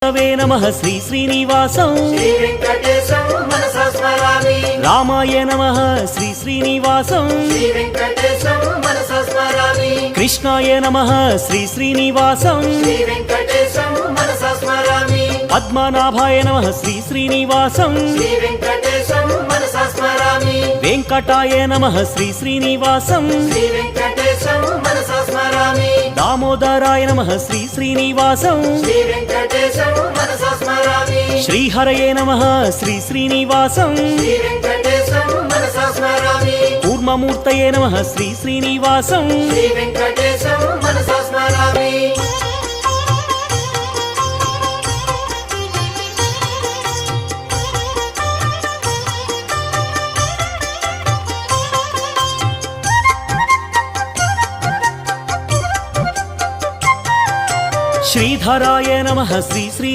नमः श्री श्रीनिवासं श्री वेंकटेशं मनसा स्मरामि। रामाय नमः श्री श्रीनिवासं श्री वेंकटेशं मनसा स्मरामि। कृष्णाय नमः श्री श्रीनिवासं श्री वेंकटेशं मनसा स्मरामि। पद्मनाभाय नमः श्री श्रीनिवासं श्री वेंकटेशं मनसा स्मरामि। वेंकटाय नमः श्री श्रीनिवासं श्री वेंकटेशं मनसा स्मरामि। दामोदराय नमः श्री श्रीनिवासं श्री वेंकटेशं मनसा स्मरामि। श्रीहरये नमः श्री श्रीनिवासं श्री वेंकटेशं मनसा स्मरामि। कूर्ममूर्तये नमः श्री श्रीनिवासं श्री वेंकटेशं मनसा स्मरामि। श्रीधराय नमः श्री श्री